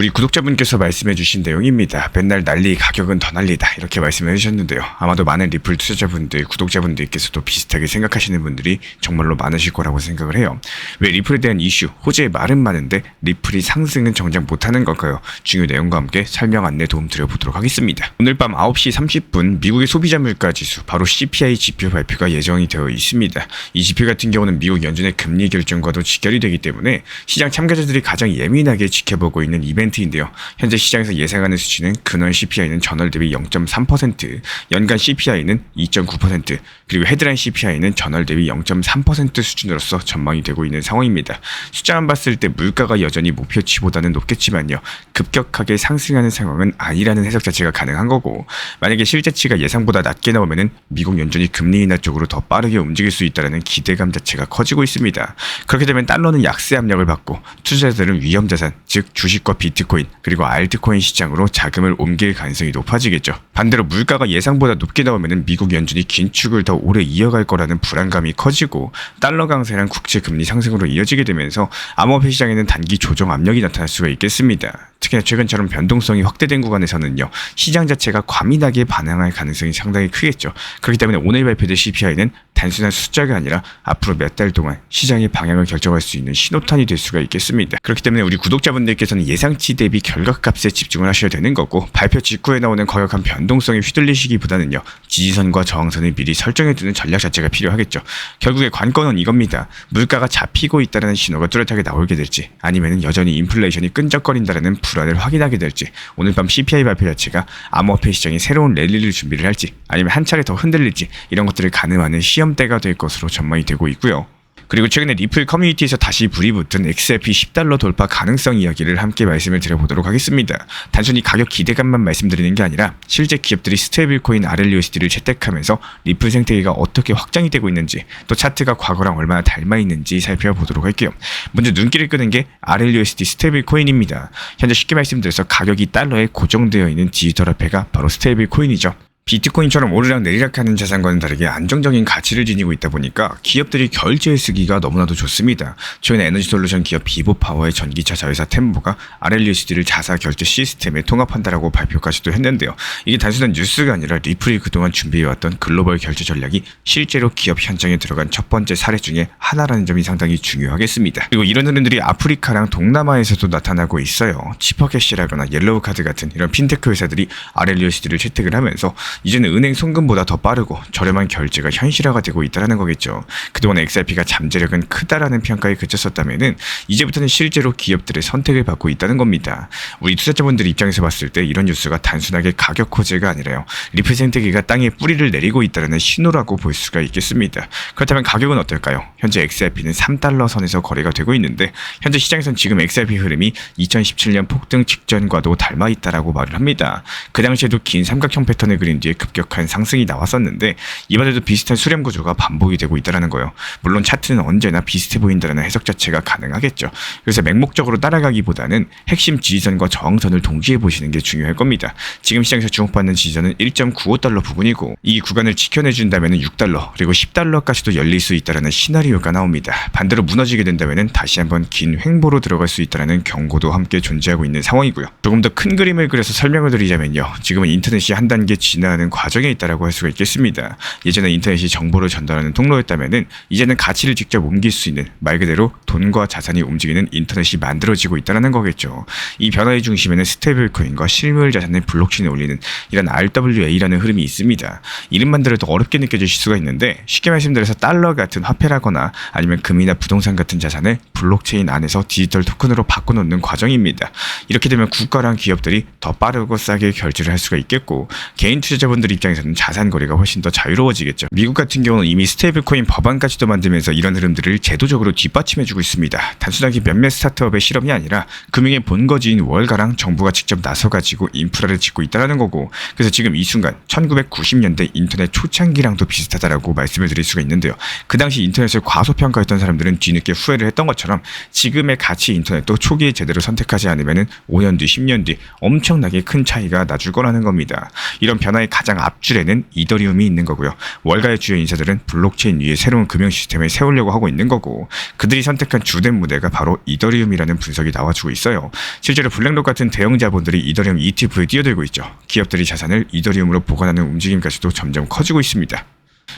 우리 구독자분께서 말씀해주신 내용입니다. 맨날 난리, 가격은 더 난리다, 이렇게 말씀해 주셨는데요. 아마도 많은 리플 투자자분들, 구독자분들께서도 비슷하게 생각하시는 분들이 정말로 많으실 거라고 생각을 해요. 왜 리플에 대한 이슈, 호재의 말은 많은데 리플이 상승은 정작 못하는 걸까요? 중요 내용과 함께 설명 안내 도움 드려보도록 하겠습니다. 오늘 밤 9시 30분 미국의 소비자 물가 지수, 바로 CPI 지표 발표가 예정이 되어 있습니다. 이 지표 같은 경우는 미국 연준의 금리 결정과도 직결이 되기 때문에 시장 참가자들이 가장 예민하게 지켜보고 있는 이벤트인데요. 현재 시장에서 예상하는 수치는 근원 CPI는 전월 대비 0.3%, 연간 CPI는 2.9%, 그리고 헤드라인 CPI는 전월 대비 0.3% 수준으로서 전망이 되고 있는 상황입니다. 숫자만 봤을 때 물가가 여전히 목표치보다는 높겠지만요, 급격하게 상승하는 상황은 아니라는 해석 자체가 가능한 거고, 만약에 실제치가 예상보다 낮게 나오면은 미국 연준이 금리 인하 쪽으로 더 빠르게 움직일 수 있다는 기대감 자체가 커지고 있습니다. 그렇게 되면 달러는 약세 압력을 받고 투자자들은 위험자산, 즉 주식과 비트코인 그리고 알트코인 시장으로 자금을 옮길 가능성이 높아지겠죠. 반대로 물가가 예상보다 높게 나오면 미국 연준이 긴축을 더 오래 이어갈 거라는 불안감이 커지고 달러 강세랑 국채 금리 상승으로 이어지게 되면서 암호화폐 시장에는 단기 조정 압력이 나타날 수가 있겠습니다. 특히나 최근처럼 변동성이 확대된 구간에서는요, 시장 자체가 과민하게 반응할 가능성이 상당히 크겠죠. 그렇기 때문에 오늘 발표된 CPI는 단순한 숫자가 아니라 앞으로 몇 달 동안 시장의 방향을 결정할 수 있는 신호탄이 될 수가 있겠습니다. 그렇기 때문에 우리 구독자분들께서는 예상치 대비 결과값에 집중을 하셔야 되는 거고, 발표 직후에 나오는 거역한 변동성에 휘둘리시기보다는요, 지지선과 저항선을 미리 설정해두는 전략 자체가 필요하겠죠. 결국에 관건은 이겁니다. 물가가 잡히고 있다는 신호가 뚜렷하게 나오게 될지, 아니면 여전히 인플레이션이 끈적거린다는 불안을 확인하게 될지, 오늘 밤 CPI 발표 자체가 암호화폐 시장이 새로운 랠리를 준비를 할지, 아니면 한 차례 더 흔들릴지, 이런 것들을 가늠하는 시험대가 될 것으로 전망이 되고 있고요. 그리고 최근에 리플 커뮤니티에서 다시 불이 붙은 XRP 10달러 돌파 가능성 이야기를 함께 말씀을 드려보도록 하겠습니다. 단순히 가격 기대감만 말씀드리는 게 아니라 실제 기업들이 스테이블코인 RLUSD를 채택하면서 리플 생태계가 어떻게 확장이 되고 있는지, 또 차트가 과거랑 얼마나 닮아 있는지 살펴보도록 할게요. 먼저 눈길을 끄는 게 RLUSD 스테이블코인입니다. 현재 쉽게 말씀드려서 가격이 달러에 고정되어 있는 디지털 화폐가 바로 스테이블코인이죠. 비트코인처럼 오르락내리락하는 자산과는 다르게 안정적인 가치를 지니고 있다 보니까 기업들이 결제에 쓰기가 너무나도 좋습니다. 최근에 에너지솔루션 기업 비보파워의 전기차 자회사 템보가 RLUSD를 자사 결제 시스템에 통합한다라고 발표까지도 했는데요. 이게 단순한 뉴스가 아니라 리플이 그동안 준비해왔던 글로벌 결제 전략이 실제로 기업 현장에 들어간 첫 번째 사례 중에 하나라는 점이 상당히 중요하겠습니다. 그리고 이런 흐름들이 아프리카랑 동남아에서도 나타나고 있어요. 치퍼캐시라거나 옐로우카드 같은 이런 핀테크 회사들이 RLUSD를 채택을 하면서 이제는 은행 송금보다 더 빠르고 저렴한 결제가 현실화가 되고 있다는 거겠죠. 그동안 XRP가 잠재력은 크다라는 평가에 그쳤었다면은 이제부터는 실제로 기업들의 선택을 받고 있다는 겁니다. 우리 투자자분들 입장에서 봤을 때 이런 뉴스가 단순하게 가격 호재가 아니라요, 리플 생태계가 땅에 뿌리를 내리고 있다는 신호라고 볼 수가 있겠습니다. 그렇다면 가격은 어떨까요? 현재 XRP는 3달러 선에서 거래가 되고 있는데, 현재 시장에선 지금 XRP 흐름이 2017년 폭등 직전과도 닮아 있다라고 말을 합니다. 그 당시에도 긴 삼각형 패턴을 그린 뒤에 급격한 상승이 나왔었는데, 이번에도 비슷한 수렴 구조가 반복이 되고 있다는 거예요. 물론 차트는 언제나 비슷해 보인다는 해석 자체가 가능하겠죠. 그래서 맹목적으로 따라가기보다는 핵심 지지선과 저항선을 동시에 보시는 게 중요할 겁니다. 지금 시장에서 주목받는 지지선은 1.95달러 부근이고, 이 구간을 지켜내준다면 6달러 그리고 10달러까지도 열릴 수 있다는 시나리오가 나옵니다. 반대로 무너지게 된다면 다시 한번 긴 횡보로 들어갈 수 있다는 경고도 함께 존재하고 있는 상황이고요. 조금 더 큰 그림을 그려서 설명을 드리자면요, 지금은 인터넷이 한 단계 진화하는 과정에 있다라고 할 수가 있겠습니다. 예전에 인터넷이 정보를 전달하는 통로였다면은 이제는 가치를 직접 옮길 수 있는, 말 그대로 돈과 자산이 움직이는 인터넷이 만들어지고 있다는 거겠죠. 이 변화의 중심에는 스테이블코인과 실물 자산을 블록체인에 올리는 이런 RWA라는 흐름이 있습니다. 이름만 들어도 어렵게 느껴지실 수가 있는데, 쉽게 말씀드려서 달러 같은 화폐라거나 아니면 금이나 부동산 같은 자산을 블록체인 안에서 디지털 토큰으로 바꿔놓는 과정입니다. 이렇게 되면 국가랑 기업들이 더 빠르고 싸게 결제를 할 수가 있겠고, 개인 투자자분들 입장에서는 자산 거래가 훨씬 더 자유로워지겠죠. 미국 같은 경우는 이미 스테이블코인 법안까지도 만들면서 이런 흐름들을 제도적으로 뒷받침해주고 있습니다. 단순하게 몇몇 스타트업의 실험이 아니라 금융의 본거지인 월가랑 정부가 직접 나서가지고 인프라를 짓고 있다는 거고, 그래서 지금 이 순간 1990년대 인터넷 초창기랑도 비슷하다라고 말씀을 드릴 수가 있는데요. 그 당시 인터넷을 과소평가했던 사람들은 뒤늦게 후회를 했던 것처럼 지금의 가치 인터넷도 초기에 제대로 선택하지 않으면 5년 뒤, 10년 뒤 엄청나게 큰 차이가 나줄 거라는 겁니다. 이런 변화의 가장 앞줄에는 이더리움이 있는 거고요. 월가의 주요 인사들은 블록체인 위에 새로운 금융 시스템을 세우려고 하고 있는 거고, 그들이 선택한 주된 무대가 바로 이더리움이라는 분석이 나와주고 있어요. 실제로 블랙록 같은 대형 자본들이 이더리움 ETF에 뛰어들고 있죠. 기업들이 자산을 이더리움으로 보관하는 움직임까지도 점점 커지고 있습니다.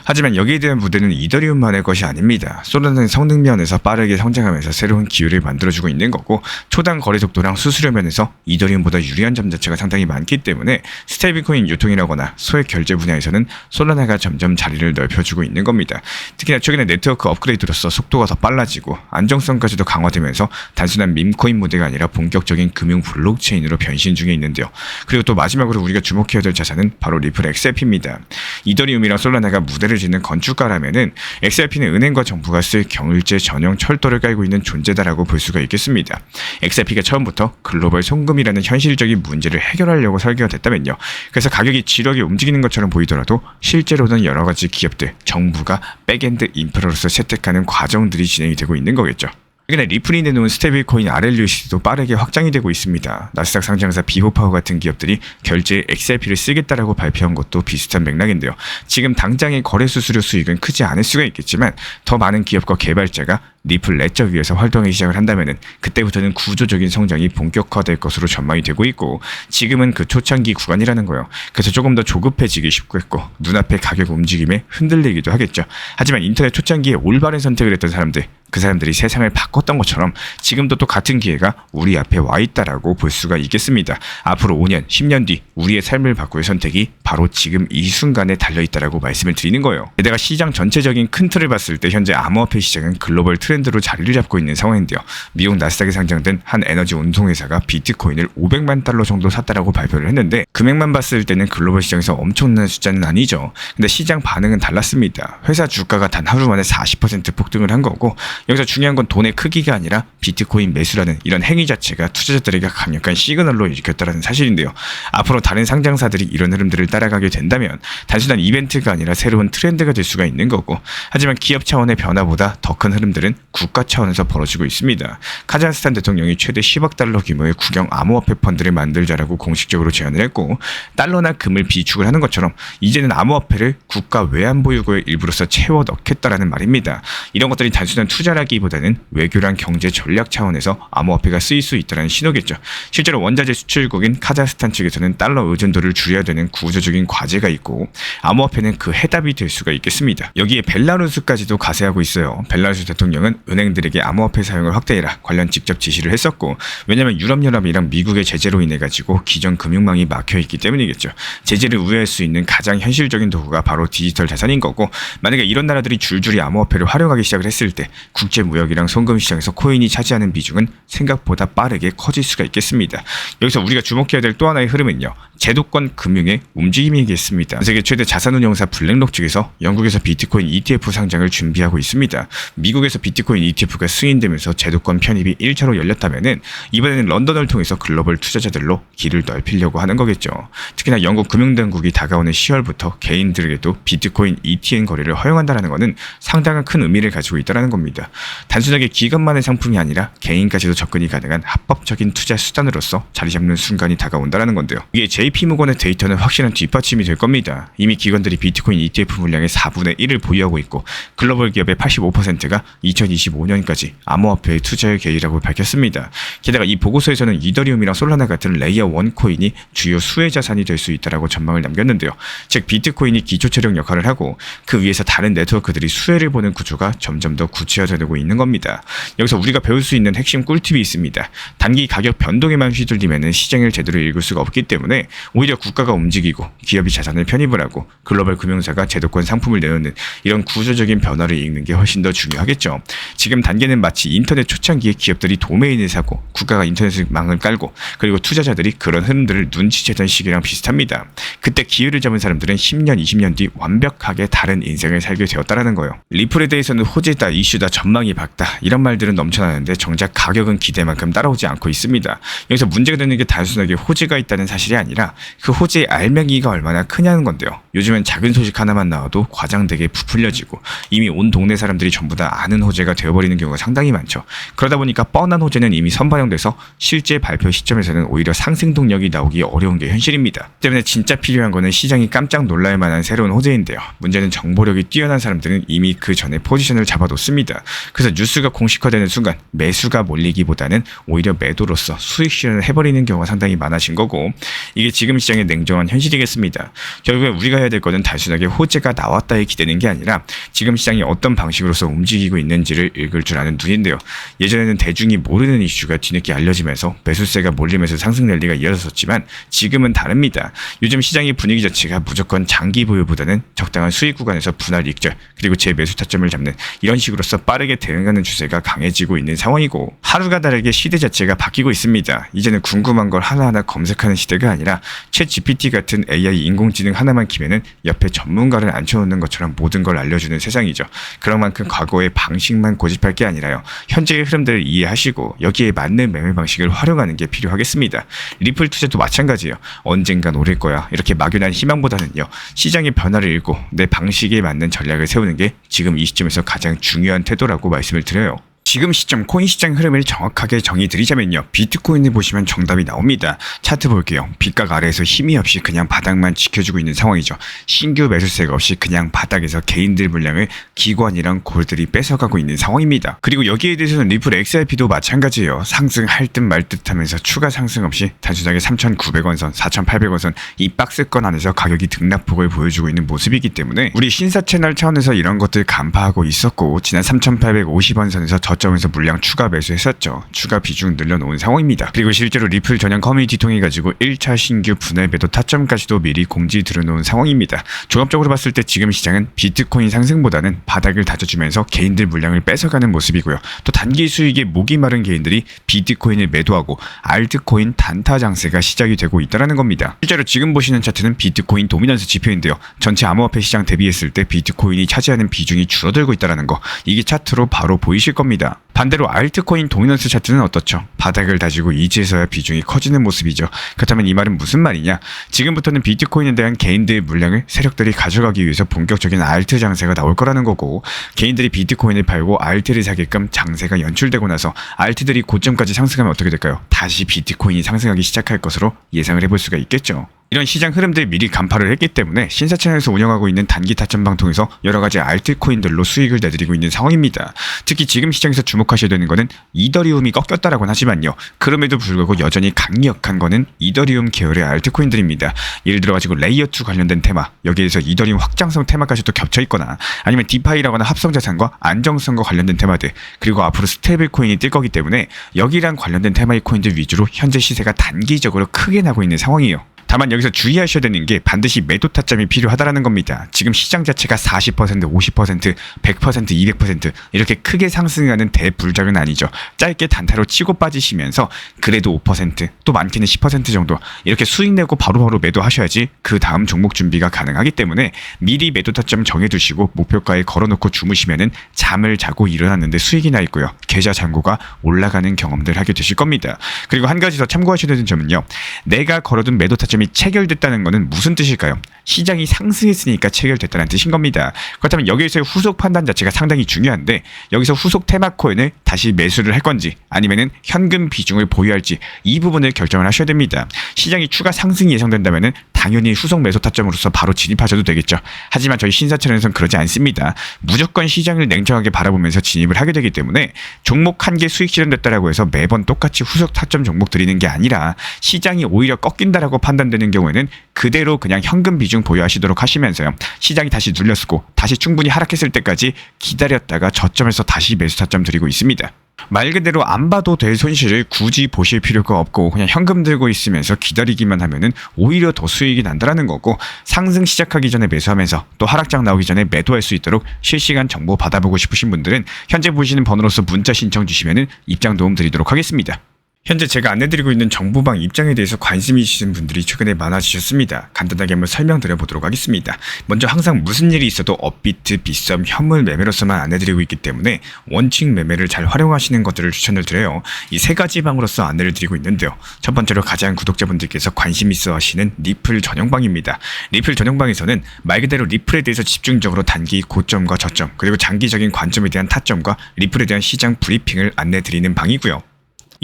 하지만 여기에 대한 무대는 이더리움만의 것이 아닙니다. 솔라나는 성능 면에서 빠르게 성장하면서 새로운 기회를 만들어주고 있는 거고, 초당 거래 속도랑 수수료 면에서 이더리움보다 유리한 점 자체가 상당히 많기 때문에 스테이블코인 유통이라거나 소액 결제 분야에서는 솔라나가 점점 자리를 넓혀주고 있는 겁니다. 특히나 최근에 네트워크 업그레이드로서 속도가 더 빨라지고 안정성까지도 강화되면서 단순한 밈코인 무대가 아니라 본격적인 금융 블록체인으로 변신 중에 있는데요. 그리고 또 마지막으로 우리가 주목해야 될 자산은 바로 리플 XRP입니다. 이더리움이랑 솔라나가 무대를 짓는 건축가라면은 XRP는 은행과 정부가 쓸 경일제 전용 철도를 깔고 있는 존재다라고 볼 수가 있겠습니다. XRP가 처음부터 글로벌 송금이라는 현실적인 문제를 해결하려고 설계가 됐다면요. 그래서 가격이 지력이 움직이는 것처럼 보이더라도 실제로는 여러 가지 기업들, 정부가 백엔드 인프라로서 채택하는 과정들이 진행이 되고 있는 거겠죠. 최근에 리플이 내놓은 스테이블코인 RLUC도 빠르게 확장이 되고 있습니다. 나스닥 상장사 비호파워 같은 기업들이 결제에 XRP를 쓰겠다라고 발표한 것도 비슷한 맥락인데요. 지금 당장의 거래 수수료 수익은 크지 않을 수가 있겠지만 더 많은 기업과 개발자가 리플 레저 위에서 활동하기 시작을 한다면은 그때부터는 구조적인 성장이 본격화될 것으로 전망이 되고 있고, 지금은 그 초창기 구간이라는 거예요. 그래서 조금 더 조급해지기 쉽고 했고 눈앞의 가격 움직임에 흔들리기도 하겠죠. 하지만 인터넷 초창기에 올바른 선택을 했던 사람들, 그 사람들이 세상을 바꿨던 것처럼 지금도 또 같은 기회가 우리 앞에 와 있다라고 볼 수가 있겠습니다. 앞으로 5년, 10년 뒤 우리의 삶을 바꿀 선택이 바로 지금 이 순간에 달려있다라고 말씀을 드리는 거예요. 게다가 시장 전체적인 큰 틀을 봤을 때 현재 암호화폐 시장은 글로벌 트렌드로 자리를 잡고 있는 상황인데요. 미국 나스닥에 상장된 한 에너지 운송회사가 비트코인을 500만 달러 정도 샀다라고 발표를 했는데, 금액만 봤을 때는 글로벌 시장에서 엄청난 숫자는 아니죠. 근데 시장 반응은 달랐습니다. 회사 주가가 단 하루 만에 40% 폭등을 한 거고, 여기서 중요한 건 돈의 크기가 아니라 비트코인 매수라는 이런 행위 자체가 투자자들에게 강력한 시그널로 일으켰다는 사실인데요. 앞으로 다른 상장사들이 이런 흐름들을 따라가게 된다면 단순한 이벤트가 아니라 새로운 트렌드가 될 수가 있는 거고, 하지만 기업 차원의 변화보다 더 큰 흐름들은 국가 차원에서 벌어지고 있습니다. 카자흐스탄 대통령이 최대 10억 달러 규모의 국영 암호화폐 펀드를 만들자라고 공식적으로 제안을 했고, 달러나 금을 비축을 하는 것처럼 이제는 암호화폐를 국가 외환보유고의 일부로서 채워 넣겠다라는 말입니다. 이런 것들이 단순한 투자라기보다는 외교랑 경제 전략 차원에서 암호화폐가 쓰일 수 있다는 신호겠죠. 실제로 원자재 수출국인 카자흐스탄 측에서는 달러 의존도를 줄여야 되는 구조적인 과제가 있고, 암호화폐는 그 해답이 될 수가 있겠습니다. 여기에 벨라루스까지도 가세하고 있어요. 벨라루스 대통령은 은행들에게 암호화폐 사용을 확대해라 관련 직접 지시를 했었고, 왜냐하면 유럽연합이랑 미국의 제재로 인해 가지고 기존 금융망이 막혀있기 때문이겠죠. 제재를 우회할 수 있는 가장 현실적인 도구가 바로 디지털 자산인 거고, 만약에 이런 나라들이 줄줄이 암호화폐를 활용하기 시작을 했을 때 국제무역이랑 송금 시장에서 코인이 차지하는 비중은 생각보다 빠르게 커질 수가 있겠습니다. 여기서 우리가 주목해야 될 또 하나의 흐름은요, 제도권 금융의 움직임이겠습니다. 세계 최대 자산운용사 블랙록 측에서 영국에서 비트코인 ETF 상장을 준비하고 있습니다. 미국에서 비트코인 ETF가 승인되면서 제도권 편입이 1차로 열렸다면은 이번에는 런던을 통해서 글로벌 투자자들로 길을 넓히려고 하는 거겠죠. 특히나 영국 금융당국이 다가오는 10월부터 개인들에게도 비트코인 ETN 거래를 허용한다는 것은 상당한 큰 의미를 가지고 있다는 겁니다. 단순하게 기관만의 상품이 아니라 개인까지도 접근이 가능한 합법적인 투자 수단으로서 자리 잡는 순간이 다가온다는 건데요. 이게 JP모건의 데이터는 확실한 뒷받침이 될 겁니다. 이미 기관들이 비트코인 ETF 물량의 4분의 1을 보유하고 있고, 글로벌 기업의 85%가 2025년까지 암호화폐에 투자할 계획이라고 밝혔습니다. 게다가 이 보고서에서는 이더리움이랑 솔라나 같은 레이어 1 코인이 주요 수혜 자산이 될 수 있다라고 전망을 남겼는데요. 즉 비트코인이 기초 체력 역할을 하고 그 위에서 다른 네트워크들이 수혜를 보는 구조가 점점 더 구체화되고 있는 겁니다. 여기서 우리가 배울 수 있는 핵심 꿀팁이 있습니다. 단기 가격 변동에만 휘둘리면 시장을 제대로 읽을 수가 없기 때문에 오히려 국가가 움직이고 기업이 자산을 편입을 하고 글로벌 금융사가 제도권 상품을 내놓는 이런 구조적인 변화를 읽는 게 훨씬 더 중요하겠죠. 지금 단계는 마치 인터넷 초창기에 기업들이 도메인을 사고 국가가 인터넷망을 깔고 그리고 투자자들이 그런 흐름들을 눈치채던 시기랑 비슷합니다. 그때 기회를 잡은 사람들은 10년, 20년 뒤 완벽하게 다른 인생을 살게 되었다라는 거예요. 리플에 대해서는 호재다, 이슈다, 전망이 밝다 이런 말들은 넘쳐나는데 정작 가격은 기대만큼 따라오지 않고 있습니다. 여기서 문제가 되는 게 단순하게 호재가 있다는 사실이 아니라 아니라 그 호재의 알맹이가 얼마나 크냐는 건데요. 요즘은 작은 소식 하나만 나와도 과장되게 부풀려지고 이미 온 동네 사람들이 전부 다 아는 호재가 되어버리는 경우가 상당히 많죠. 그러다 보니까 뻔한 호재는 이미 선반영돼서 실제 발표 시점에서는 오히려 상승 동력이 나오기 어려운 게 현실입니다. 때문에 진짜 필요한 거는 시장이 깜짝 놀랄 만한 새로운 호재인데요. 문제는 정보력이 뛰어난 사람들은 이미 그 전에 포지션을 잡아뒀습니다. 그래서 뉴스가 공식화되는 순간 매수가 몰리기보다는 오히려 매도로서 수익 실현을 해버리는 경우가 상당히 많아진 거고, 이게 지금 시장의 냉정한 현실이겠습니다. 결국에 우리가 해야 될 거는 단순하게 호재가 나왔다에 기대는 게 아니라 지금 시장이 어떤 방식으로서 움직이고 있는지를 읽을 줄 아는 눈인데요. 예전에는 대중이 모르는 이슈가 뒤늦게 알려지면서 매수세가 몰리면서 상승 랠리가 이어졌었지만 지금은 다릅니다. 요즘 시장의 분위기 자체가 무조건 장기 보유보다는 적당한 수익 구간에서 분할 익절 그리고 재매수 타점을 잡는 이런 식으로서 빠르게 대응하는 추세가 강해지고 있는 상황이고, 하루가 다르게 시대 자체가 바뀌고 있습니다. 이제는 궁금한 걸 하나하나 검색하는 시대가 아니라 챗 GPT 같은 AI 인공지능 하나만 키면은 옆에 전문가를 앉혀놓는 것처럼 모든 걸 알려주는 세상이죠. 그런 만큼 과거의 방식만 고집할 게 아니라요, 현재의 흐름들을 이해하시고 여기에 맞는 매매 방식을 활용하는 게 필요하겠습니다. 리플 투자도 마찬가지예요. 언젠간 오를 거야 이렇게 막연한 희망보다는요, 시장의 변화를 읽고 내 방식에 맞는 전략을 세우는 게 지금 이 시점에서 가장 중요한 태도라고 말씀을 드려요. 지금 시점 코인 시장 흐름을 정확하게 정의드리자면요, 비트코인을 보시면 정답이 나옵니다. 차트 볼게요. 빗각 아래에서 힘이 없이 그냥 바닥만 지켜주고 있는 상황이죠. 신규 매수세가 없이 그냥 바닥에서 개인들 물량을 기관이랑 골들이 뺏어가고 있는 상황입니다. 그리고 여기에 대해서는 리플 XRP도 마찬가지예요. 상승할 듯 말 듯 하면서 추가 상승 없이 단순하게 3,900원 선, 4,800원 선 이 박스권 안에서 가격이 등락폭을 보여주고 있는 모습이기 때문에 우리 신사 채널 차원에서 이런 것들 간파하고 있었고, 지난 3,850원 선에서 저점에서 물량 추가 매수했었죠. 추가 비중 늘려놓은 상황입니다. 그리고 실제로 리플 전용 커뮤니티 통해 가지고 1차 신규 분할 매도 타점까지도 미리 공지 들어놓은 상황입니다. 종합적으로 봤을 때 지금 시장은 비트코인 상승보다는 바닥을 다져주면서 개인들 물량을 뺏어가는 모습이고요. 또 단기 수익에 목이 마른 개인들이 비트코인을 매도하고 알트코인 단타 장세가 시작이 되고 있다는 겁니다. 실제로 지금 보시는 차트는 비트코인 도미넌스 지표인데요. 전체 암호화폐 시장 대비했을 때 비트코인이 차지하는 비중이 줄어들고 있다는 거, 이게 차트로 바로 보이실 겁니다. 반대로 알트코인 도미넌스 차트는 어떻죠? 바닥을 다지고 이제서야 비중이 커지는 모습이죠. 그렇다면 이 말은 무슨 말이냐? 지금부터는 비트코인에 대한 개인들의 물량을 세력들이 가져가기 위해서 본격적인 알트 장세가 나올 거라는 거고, 개인들이 비트코인을 팔고 알트를 사게끔 장세가 연출되고 나서 알트들이 고점까지 상승하면 어떻게 될까요? 다시 비트코인이 상승하기 시작할 것으로 예상을 해볼 수가 있겠죠. 이런 시장 흐름들 미리 간파를 했기 때문에 신사 채널에서 운영하고 있는 단기 타점방 통해서 여러가지 알트코인들로 수익을 내드리고 있는 상황입니다. 특히 지금 시장에서 주목하셔야 되는 거는 이더리움이 꺾였다라고는 하지만요, 그럼에도 불구하고 여전히 강력한 거는 이더리움 계열의 알트코인들입니다. 예를 들어가지고 레이어2 관련된 테마, 여기에서 이더리움 확장성 테마까지 또 겹쳐있거나 아니면 디파이라거나 합성자산과 안정성과 관련된 테마들, 그리고 앞으로 스테이블 코인이 뜰 거기 때문에 여기랑 관련된 테마의 코인들 위주로 현재 시세가 단기적으로 크게 나고 있는 상황이에요. 다만 여기서 주의하셔야 되는 게 반드시 매도 타점이 필요하다는 겁니다. 지금 시장 자체가 40%, 50%, 100%, 200% 이렇게 크게 상승하는 대불작은 아니죠. 짧게 단타로 치고 빠지시면서 그래도 5%, 또 많게는 10% 정도 이렇게 수익 내고 바로바로 매도하셔야지 그 다음 종목 준비가 가능하기 때문에 미리 매도 타점 정해두시고 목표가에 걸어놓고 주무시면은 잠을 자고 일어났는데 수익이 나 있고요. 계좌 잔고가 올라가는 경험들 하게 되실 겁니다. 그리고 한 가지 더 참고하셔야 되는 점은요, 내가 걸어둔 매도 타점이 체결됐다는 것은 무슨 뜻일까요? 시장이 상승했으니까 체결됐다는 뜻인 겁니다. 그렇다면 여기에서의 후속 판단 자체가 상당히 중요한데, 여기서 후속 테마 코인을 다시 매수를 할 건지 아니면은 현금 비중을 보유할지 이 부분을 결정을 하셔야 됩니다. 시장이 추가 상승이 예상된다면은 당연히 후속 매수 타점으로서 바로 진입하셔도 되겠죠. 하지만 저희 신사채널에서는 그러지 않습니다. 무조건 시장을 냉정하게 바라보면서 진입을 하게 되기 때문에 종목 한 개 수익 실현됐다라고 해서 매번 똑같이 후속 타점 종목 드리는 게 아니라, 시장이 오히려 꺾인다라고 판단되는 경우에는 그대로 그냥 현금 비중 보유하시도록 하시면서요, 시장이 다시 눌렸고 다시 충분히 하락했을 때까지 기다렸다가 저점에서 다시 매수 타점 드리고 있습니다. 말 그대로 안 봐도 될 손실을 굳이 보실 필요가 없고 그냥 현금 들고 있으면서 기다리기만 하면은 오히려 더 수익이 난다라는 거고, 상승 시작하기 전에 매수하면서 또 하락장 나오기 전에 매도할 수 있도록 실시간 정보 받아보고 싶으신 분들은 현재 보시는 번호로서 문자 신청 주시면은 입장 도움 드리도록 하겠습니다. 현재 제가 안내드리고 있는 정보방 입장에 대해서 관심이 있으신 분들이 최근에 많아지셨습니다. 간단하게 한번 설명드려 보도록 하겠습니다. 먼저 항상 무슨 일이 있어도 업비트, 빗썸, 현물 매매로서만 안내드리고 있기 때문에 원칙 매매를 잘 활용하시는 것들을 추천을 드려요. 이 세 가지 방으로서 안내를 드리고 있는데요. 첫 번째로 가장 구독자분들께서 관심 있어 하시는 리플 전용방입니다. 리플 전용방에서는 말 그대로 리플에 대해서 집중적으로 단기 고점과 저점, 그리고 장기적인 관점에 대한 타점과 리플에 대한 시장 브리핑을 안내드리는 방이고요.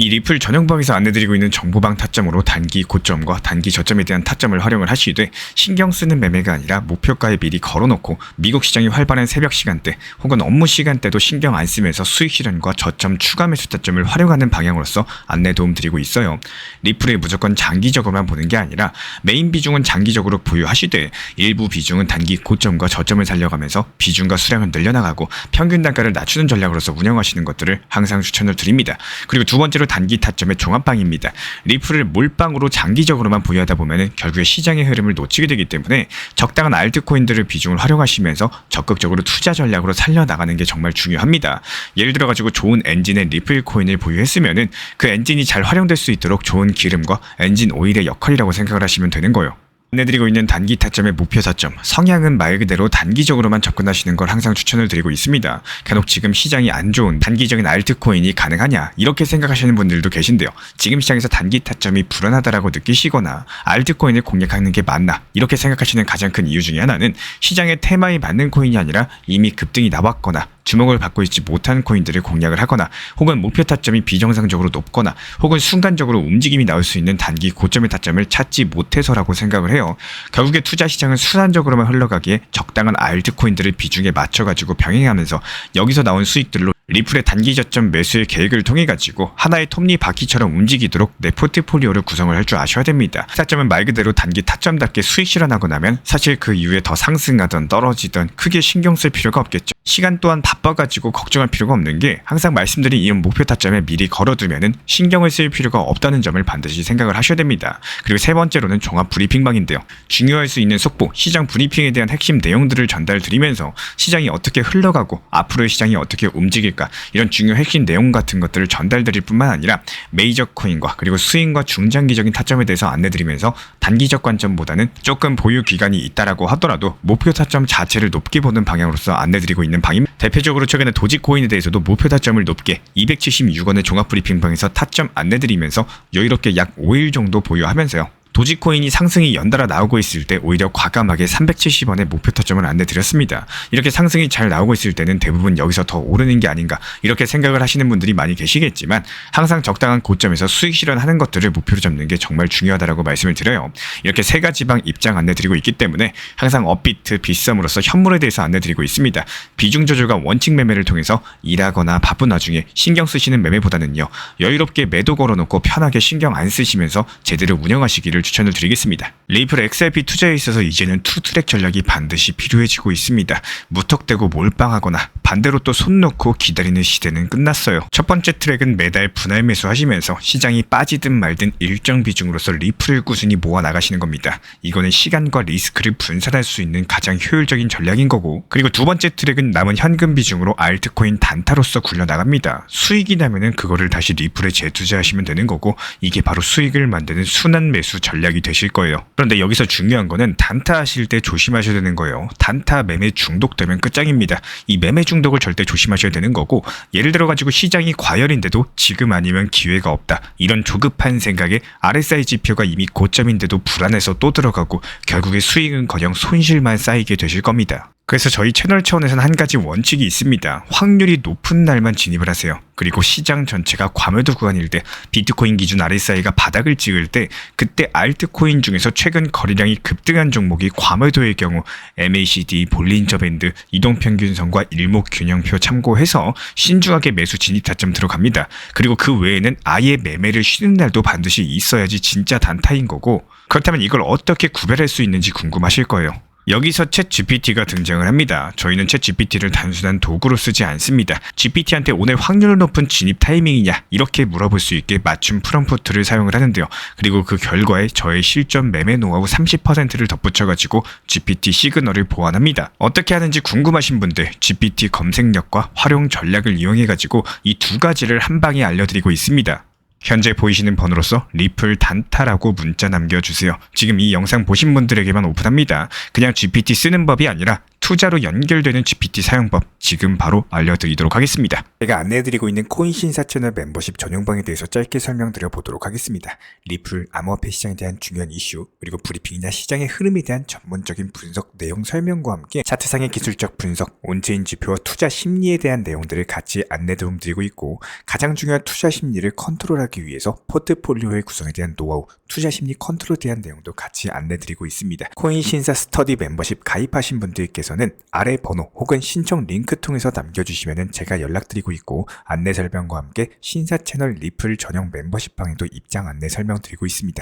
이 리플 전용방에서 안내드리고 있는 정보방 타점으로 단기 고점과 단기 저점에 대한 타점을 활용을 하시되 신경 쓰는 매매가 아니라 목표가에 미리 걸어놓고 미국 시장이 활발한 새벽 시간대 혹은 업무 시간대도 신경 안 쓰면서 수익 실현과 저점 추가 매수 타점을 활용하는 방향으로서 안내 도움 드리고 있어요. 리플에 무조건 장기적으로만 보는 게 아니라 메인 비중은 장기적으로 보유하시되 일부 비중은 단기 고점과 저점을 살려가면서 비중과 수량을 늘려나가고 평균 단가를 낮추는 전략으로서 운영하시는 것들을 항상 추천을 드립니다. 그리고 두 번째로 단기 타점의 종합방입니다. 리플을 몰빵으로 장기적으로만 보유하다 보면 결국에 시장의 흐름을 놓치게 되기 때문에 적당한 알트코인들을 비중을 활용하시면서 적극적으로 투자 전략으로 살려나가는 게 정말 중요합니다. 예를 들어가지고 좋은 엔진의 리플 코인을 보유했으면은 그 엔진이 잘 활용될 수 있도록 좋은 기름과 엔진 오일의 역할이라고 생각을 하시면 되는 거예요. 안내드리고 있는 단기 타점의 목표 타점, 성향은 말 그대로 단기적으로만 접근하시는 걸 항상 추천을 드리고 있습니다. 간혹 지금 시장이 안 좋은 단기적인 알트코인이 가능하냐 이렇게 생각하시는 분들도 계신데요. 지금 시장에서 단기 타점이 불안하다라고 느끼시거나 알트코인을 공략하는 게 맞나 이렇게 생각하시는 가장 큰 이유 중에 하나는 시장의 테마에 맞는 코인이 아니라 이미 급등이 나왔거나 주목을 받고 있지 못한 코인들을 공략을 하거나 혹은 목표 타점이 비정상적으로 높거나 혹은 순간적으로 움직임이 나올 수 있는 단기 고점의 타점을 찾지 못해서라고 생각을 해요. 결국에 투자 시장은 순환적으로만 흘러가기에 적당한 알트코인들을 비중에 맞춰가지고 병행하면서 여기서 나온 수익들로 리플의 단기 저점 매수의 계획을 통해 가지고 하나의 톱니바퀴처럼 움직이도록 내 포트폴리오를 구성을 할 줄 아셔야 됩니다. 타점은 말 그대로 단기 타점답게 수익 실현하고 나면 사실 그 이후에 더 상승하던 떨어지던 크게 신경 쓸 필요가 없겠죠. 시간 또한 바빠가지고 걱정할 필요가 없는 게 항상 말씀드린 이런 목표 타점에 미리 걸어두면은 신경을 쓸 필요가 없다는 점을 반드시 생각을 하셔야 됩니다. 그리고 세 번째로는 종합 브리핑방인데요. 중요할 수 있는 속보, 시장 브리핑에 대한 핵심 내용들을 전달 드리면서 시장이 어떻게 흘러가고 앞으로의 시장이 어떻게 움직일까 이런 중요 핵심 내용 같은 것들을 전달드릴 뿐만 아니라 메이저 코인과 그리고 스윙과 중장기적인 타점에 대해서 안내드리면서 단기적 관점보다는 조금 보유 기간이 있다라고 하더라도 목표 타점 자체를 높게 보는 방향으로서 안내드리고 있는 방입니다. 대표적으로 최근에 도지코인에 대해서도 목표 타점을 높게 276원의 종합 브리핑방에서 타점 안내드리면서 여유롭게 약 5일 정도 보유하면서요. 도지코인이 상승이 연달아 나오고 있을 때 오히려 과감하게 370원의 목표 타점을 안내드렸습니다. 이렇게 상승이 잘 나오고 있을 때는 대부분 여기서 더 오르는 게 아닌가 이렇게 생각을 하시는 분들이 많이 계시겠지만 항상 적당한 고점에서 수익 실현하는 것들을 목표로 잡는 게 정말 중요하다고 말씀을 드려요. 이렇게 세 가지 방 입장 안내드리고 있기 때문에 항상 업비트, 빗썸으로서 현물에 대해서 안내드리고 있습니다. 비중 조절과 원칙 매매를 통해서 일하거나 바쁜 와중에 신경 쓰시는 매매보다는요. 여유롭게 매도 걸어놓고 편하게 신경 안 쓰시면서 제대로 운영하시기를 추천을 드리겠습니다. 리플 XRP 투자에 있어서 이제는 투트랙 전략이 반드시 필요해지고 있습니다. 무턱대고 몰빵하거나 반대로 또 손 놓고 기다리는 시대는 끝났어요. 첫 번째 트랙은 매달 분할 매수하시면서 시장이 빠지든 말든 일정 비중으로서 리플을 꾸준히 모아 나가시는 겁니다. 이거는 시간과 리스크를 분산할 수 있는 가장 효율적인 전략인 거고, 그리고 두 번째 트랙은 남은 현금 비중으로 알트코인 단타로서 굴려나갑니다. 수익이 나면은 그거를 다시 리플에 재투자하시면 되는 거고, 이게 바로 수익을 만드는 순환 매수 전략이 되실 거예요. 그런데 여기서 중요한 거는 단타 하실 때 조심하셔야 되는 거예요. 단타 매매 중독되면 끝장입니다. 이 매매 중독을 절대 조심하셔야 되는 거고, 예를 들어 가지고 시장이 과열인데도 지금 아니면 기회가 없다, 이런 조급한 생각에 RSI 지표가 이미 고점인데도 불안해서 또 들어가고 결국에 수익은커녕 손실만 쌓이게 되실 겁니다. 그래서 저희 채널 차원에서는 한 가지 원칙이 있습니다. 확률이 높은 날만 진입을 하세요. 그리고 시장 전체가 과매도 구간일 때, 비트코인 기준 RSI가 바닥을 찍을 때, 그때 알트코인 중에서 최근 거래량이 급등한 종목이 과매도의 경우 MACD, 볼린저 밴드, 이동평균선과 일목균형표 참고해서 신중하게 매수 진입 타점 들어갑니다. 그리고 그 외에는 아예 매매를 쉬는 날도 반드시 있어야지 진짜 단타인 거고, 그렇다면 이걸 어떻게 구별할 수 있는지 궁금하실 거예요. 여기서 챗 GPT가 등장을 합니다. 저희는 챗 GPT를 단순한 도구로 쓰지 않습니다. GPT한테 오늘 확률 높은 진입 타이밍이냐 이렇게 물어볼 수 있게 맞춤 프롬프트를 사용을 하는데요. 그리고 그 결과에 저의 실전 매매 노하우 30%를 덧붙여가지고 GPT 시그널을 보완합니다. 어떻게 하는지 궁금하신 분들 GPT 검색력과 활용 전략을 이용해가지고 이 두 가지를 한 방에 알려드리고 있습니다. 현재 보이시는 번호로서 리플 단타라고 문자 남겨주세요. 지금 이 영상 보신 분들에게만 오픈합니다. 그냥 GPT 쓰는 법이 아니라 투자로 연결되는 GPT 사용법 지금 바로 알려드리도록 하겠습니다. 제가 안내해드리고 있는 코인 신사 채널 멤버십 전용방에 대해서 짧게 설명드려 보도록 하겠습니다. 리플, 암호화폐 시장에 대한 중요한 이슈, 그리고 브리핑이나 시장의 흐름에 대한 전문적인 분석 내용 설명과 함께 차트상의 기술적 분석, 온체인 지표와 투자 심리에 대한 내용들을 같이 안내 도움드리고 있고, 가장 중요한 투자 심리를 컨트롤하기 위해서 포트폴리오의 구성에 대한 노하우, 투자 심리 컨트롤에 대한 내용도 같이 안내드리고 있습니다. 코인 신사 스터디 멤버십 가입하신 분들께서는 아래 번호 혹은 신청 링크 통해서 남겨주시면 제가 연락드리고 있고, 안내 설명과 함께 신사 채널 리플 전용 멤버십 방에도 입장 안내 설명드리고 있습니다.